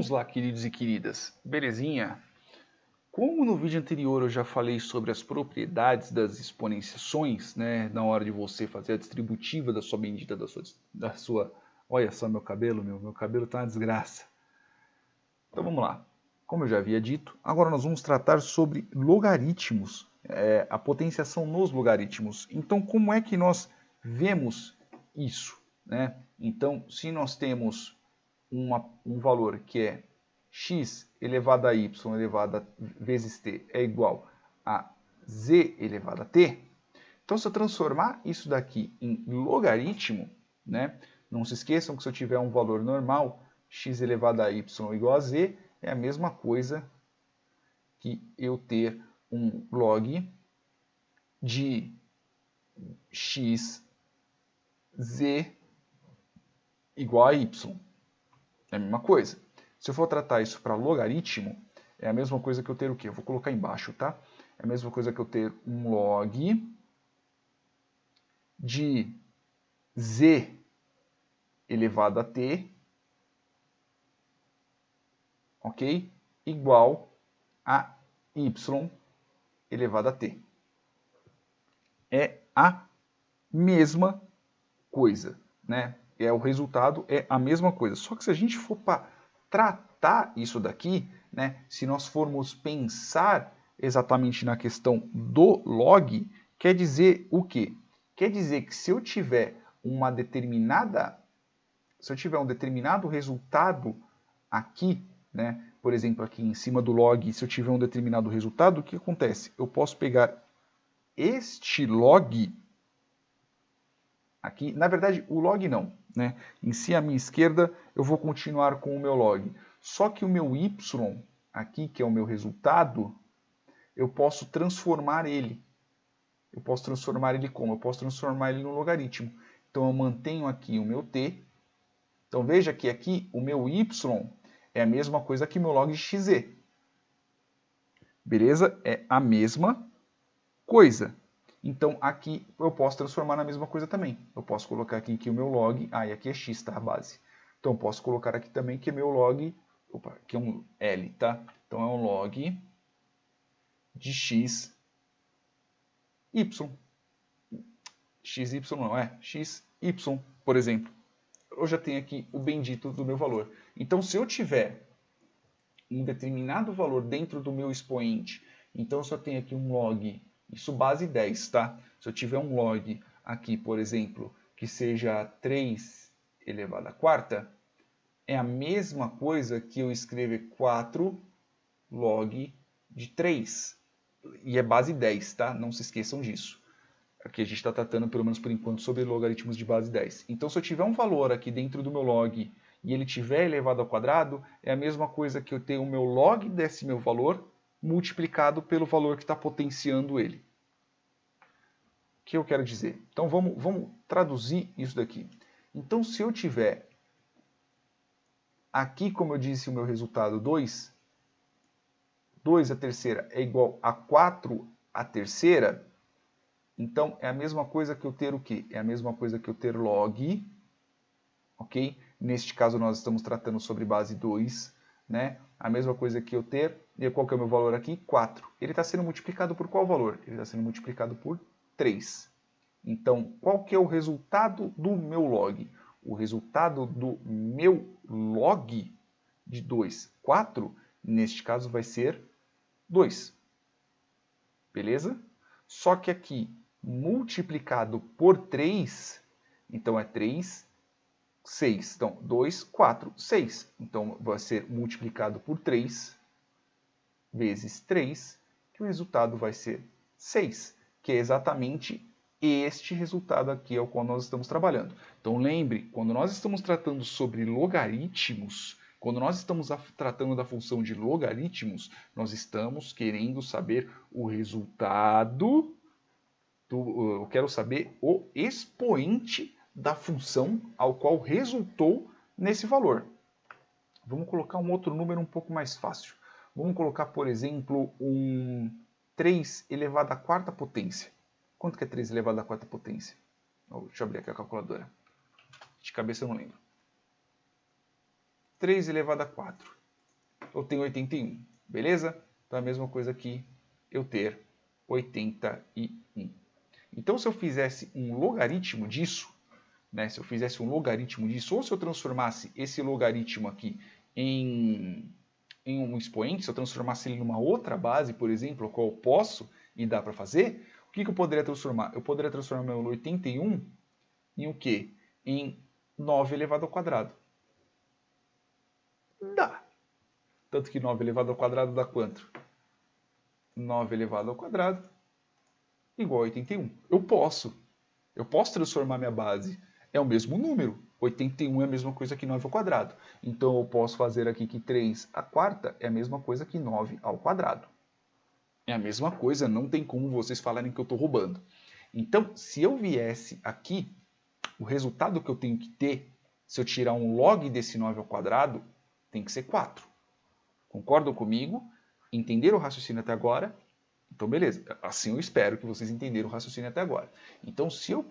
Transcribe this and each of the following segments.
Vamos lá, queridos e queridas. Belezinha? Como no vídeo anterior eu já falei sobre as propriedades das exponenciações, né, na hora de você fazer a distributiva da sua medida, da sua... Olha só meu cabelo, meu cabelo tá uma desgraça. Então vamos lá. Como eu já havia dito, agora nós vamos tratar sobre logaritmos, a potenciação nos logaritmos. Então como é que nós vemos isso, né? Então se nós temos um valor que é x elevado a y elevado a vezes t é igual a z elevado a t, então se eu transformar isso daqui em logaritmo, né, não se esqueçam que se eu tiver um valor normal, x elevado a y igual a z, é a mesma coisa que eu ter um log de x z igual a y. É a mesma coisa. Se eu for tratar isso para logaritmo, é a mesma coisa que eu ter o quê? Eu vou colocar embaixo, tá? É a mesma coisa que eu ter um log de z elevado a t, ok? Igual a y elevado a t. É a mesma coisa, né? O resultado é a mesma coisa. Só que se a gente for para tratar isso daqui, né, se nós formos pensar exatamente na questão do log, quer dizer o quê? Quer dizer que se eu tiver um determinado resultado aqui, né, por exemplo, aqui em cima do log, se eu tiver um determinado resultado, o que acontece? Eu posso pegar este log aqui, na verdade, o log não, né? Em si, à minha esquerda, eu vou continuar com o meu log. Só que o meu y, aqui, que é o meu resultado, eu posso transformar ele. Eu posso transformar ele como? Eu posso transformar ele no logaritmo. Então, eu mantenho aqui o meu t. Então, veja que aqui o meu y é a mesma coisa que o meu log de xz. Beleza? É a mesma coisa. Então, aqui eu posso transformar na mesma coisa também. Eu posso colocar aqui que o meu log... e aqui é x, tá? A base. Então, eu posso colocar aqui também que meu log... Opa, aqui é um L, tá? Então, é um log de x, y. XY não, XY, por exemplo. Eu já tenho aqui o bendito do meu valor. Então, se eu tiver um determinado valor dentro do meu expoente, então eu só tenho aqui um log... Isso base 10, tá? Se eu tiver um log aqui, por exemplo, que seja 3 elevado à quarta, é a mesma coisa que eu escrever 4 log de 3. E é base 10, tá? Não se esqueçam disso. Aqui a gente está tratando, pelo menos por enquanto, sobre logaritmos de base 10. Então, se eu tiver um valor aqui dentro do meu log e ele tiver elevado ao quadrado, é a mesma coisa que eu ter o meu log desse meu valor multiplicado pelo valor que está potenciando ele. O que eu quero dizer? Então vamos traduzir isso daqui. Então se eu tiver aqui, como eu disse, o meu resultado 2, 2 a terceira é igual a 4 a terceira, então é a mesma coisa que eu ter o quê? É a mesma coisa que eu ter log, ok? Neste caso nós estamos tratando sobre base 2, né? A mesma coisa que eu ter, e qual que é o meu valor aqui? 4. Ele está sendo multiplicado por qual valor? Ele está sendo multiplicado por 3. Então, qual que é o resultado do meu log? O resultado do meu log de 2, 4, neste caso vai ser 2. Beleza? Só que aqui, multiplicado por 3, então é 3, 6. Então, 2, 4, 6. Então, vai ser multiplicado por 3 vezes 3, que o resultado vai ser 6, que é exatamente este resultado aqui é o qual nós estamos trabalhando. Então lembre, quando nós estamos tratando sobre logaritmos, quando nós estamos tratando da função de logaritmos, nós estamos querendo saber o resultado, eu quero saber o expoente da função ao qual resultou nesse valor. Vamos colocar um outro número um pouco mais fácil. Vamos colocar, por exemplo, um 3 elevado à quarta potência. Quanto que é 3 elevado à quarta potência? Deixa eu abrir aqui a calculadora. De cabeça eu não lembro. 3 elevado a 4. eu tenho 81, beleza? Então é a mesma coisa que eu ter 81. Então se eu fizesse um logaritmo disso, né, se eu fizesse um logaritmo disso, ou se eu transformasse esse logaritmo aqui em um expoente, se eu transformasse ele numa outra base, por exemplo, a qual eu posso e dá para fazer, o que eu poderia transformar? Eu poderia transformar meu 81 em o quê? Em 9 elevado ao quadrado. Dá. Tanto que 9 elevado ao quadrado dá quanto? 9 elevado ao quadrado igual a 81. Eu posso transformar minha base. É o mesmo número. 81 é a mesma coisa que 9 ao quadrado. Então eu posso fazer aqui que 3 à quarta é a mesma coisa que 9 ao quadrado. É a mesma coisa, não tem como vocês falarem que eu estou roubando. Então, se eu viesse aqui, o resultado que eu tenho que ter, se eu tirar um log desse 9 ao quadrado, tem que ser 4. Concordam comigo? Entenderam o raciocínio até agora? Então, beleza. Assim eu espero que vocês entenderam o raciocínio até agora. Então, se eu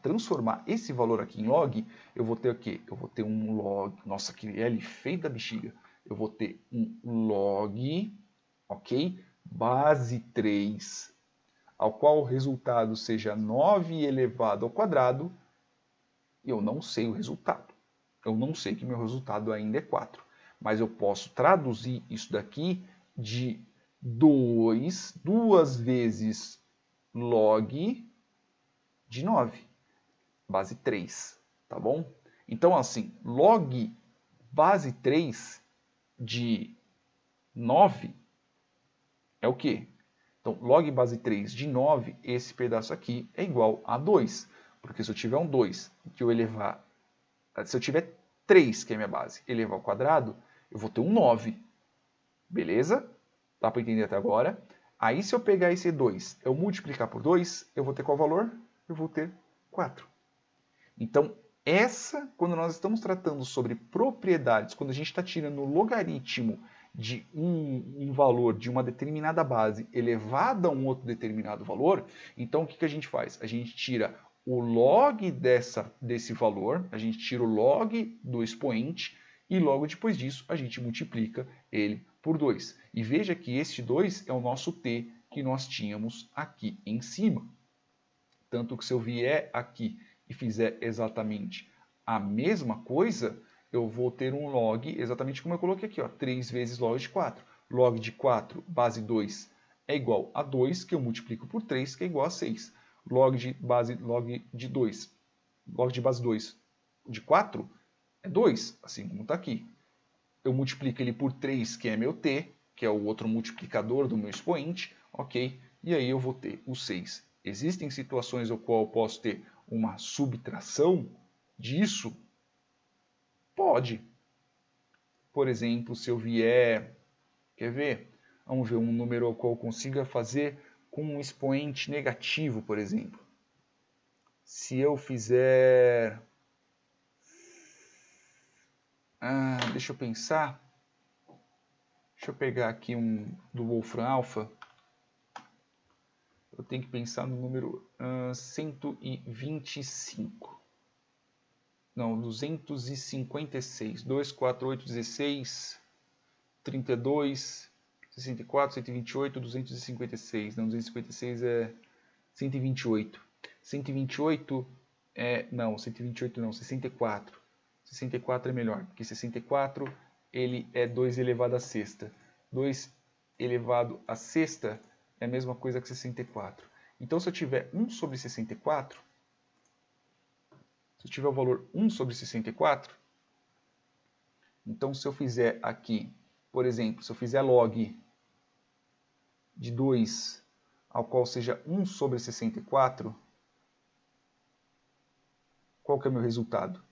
transformar esse valor aqui em log, eu vou ter o quê? Eu vou ter um log... Nossa, que L feio da bexiga. Eu vou ter um log, ok? Base 3, ao qual o resultado seja 9 elevado ao quadrado, e eu não sei o resultado. Eu não sei que meu resultado ainda é 4. Mas eu posso traduzir isso daqui de 2 vezes log de 9, base 3, tá bom? Então, assim, log base 3 de 9 é o quê? Então, log base 3 de 9, esse pedaço aqui é igual a 2. Porque se eu tiver um 2 que eu elevar... Se eu tiver 3, que é a minha base, elevar ao quadrado, eu vou ter um 9. Beleza? Dá para entender até agora? Aí, se eu pegar esse 2, eu multiplicar por 2, eu vou ter qual valor? Eu vou ter 4. Então, quando nós estamos tratando sobre propriedades, quando a gente está tirando o logaritmo de um valor de uma determinada base elevado a um outro determinado valor, então o que a gente faz? A gente tira o log desse valor, a gente tira o log do expoente e logo depois disso a gente multiplica ele por 2. E veja que este 2 é o nosso t que nós tínhamos aqui em cima. Tanto que se eu vier aqui e fizer exatamente a mesma coisa, eu vou ter um log, exatamente como eu coloquei aqui, ó, 3 vezes log de 4. Log de 4, base 2, é igual a 2, que eu multiplico por 3, que é igual a 6. Log de base 2 de 4 é 2, assim como está aqui. Eu multiplico ele por 3, que é meu t, que é o outro multiplicador do meu expoente, ok? E aí eu vou ter o 6. Existem situações no qual eu posso ter uma subtração disso? Pode. Por exemplo, se eu vier... Quer ver? Vamos ver um número ao qual eu consiga fazer com um expoente negativo, por exemplo. Se eu fizer... deixa eu pensar. Deixa eu pegar aqui um do Wolfram Alpha. Eu tenho que pensar no número 125. Não, 256. 2, 4, 8, 16, 32, 64, 128, 256. Não, 256 é 128. 128 é... Não, 128 não, 64. 64 é melhor, porque 64 ele é 2 elevado à sexta. 2 elevado à sexta é a mesma coisa que 64. Então, se eu tiver 1 sobre 64, se eu tiver o valor 1 sobre 64, então se eu fizer aqui, por exemplo, se eu fizer log de 2 ao qual seja 1 sobre 64, qual que é o meu resultado?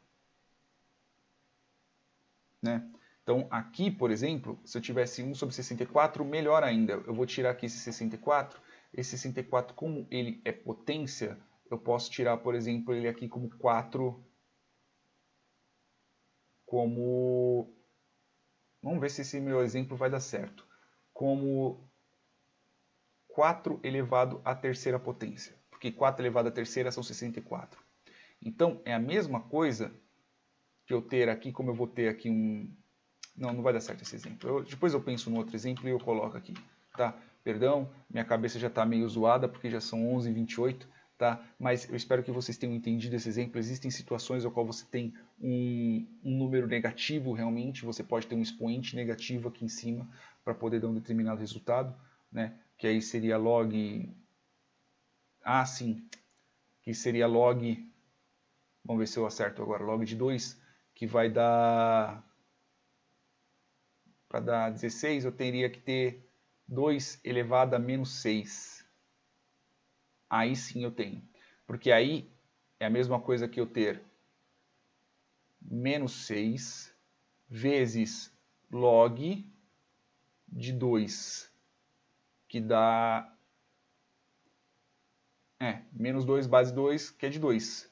Né? Então, aqui, por exemplo, se eu tivesse 1 sobre 64, melhor ainda. Eu vou tirar aqui esse 64. Esse 64, como ele é potência, eu posso tirar, por exemplo, ele aqui como 4... Como... Vamos ver se esse meu exemplo vai dar certo. Como 4 elevado à terceira potência. Porque 4 elevado à terceira são 64. Então, é a mesma coisa que eu ter aqui, como eu vou ter aqui Não vai dar certo esse exemplo. Depois eu penso no outro exemplo e eu coloco aqui, tá? Perdão, minha cabeça já está meio zoada porque já são 11h28, tá? Mas eu espero que vocês tenham entendido esse exemplo. Existem situações no qual você tem um número negativo realmente, você pode ter um expoente negativo aqui em cima para poder dar um determinado resultado, né? Que aí seria log... Ah, sim, que seria log... Vamos ver se eu acerto agora, log de 2, que vai dar... Para dar 16, eu teria que ter 2 elevado a menos 6. Aí sim eu tenho. Porque aí é a mesma coisa que eu ter menos 6 vezes log de 2, que dá... menos 2 base 2, que é de 2.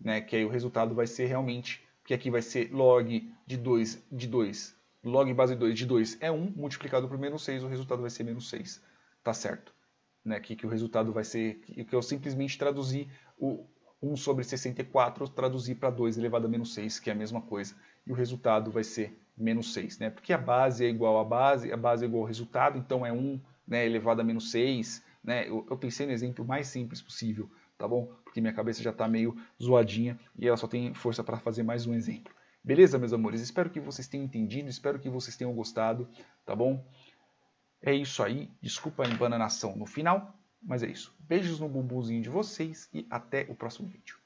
Né? Que aí o resultado vai ser realmente... Porque aqui vai ser log de 2 de 2. Log base 2 de 2 é 1, multiplicado por menos 6, o resultado vai ser menos 6. Tá certo. Né? Que o resultado vai ser... Que eu simplesmente traduzi o 1 sobre 64, traduzi para 2 elevado a menos 6, que é a mesma coisa. E o resultado vai ser menos 6. Né? Porque a base é igual à base, a base é igual ao resultado, então é 1, né, elevado a menos 6. Né? Eu pensei no exemplo mais simples possível, tá bom? Porque minha cabeça já está meio zoadinha e ela só tem força para fazer mais um exemplo. Beleza, meus amores? Espero que vocês tenham entendido, espero que vocês tenham gostado, tá bom? É isso aí, desculpa a embananação no final, mas é isso. Beijos no bumbumzinho de vocês e até o próximo vídeo.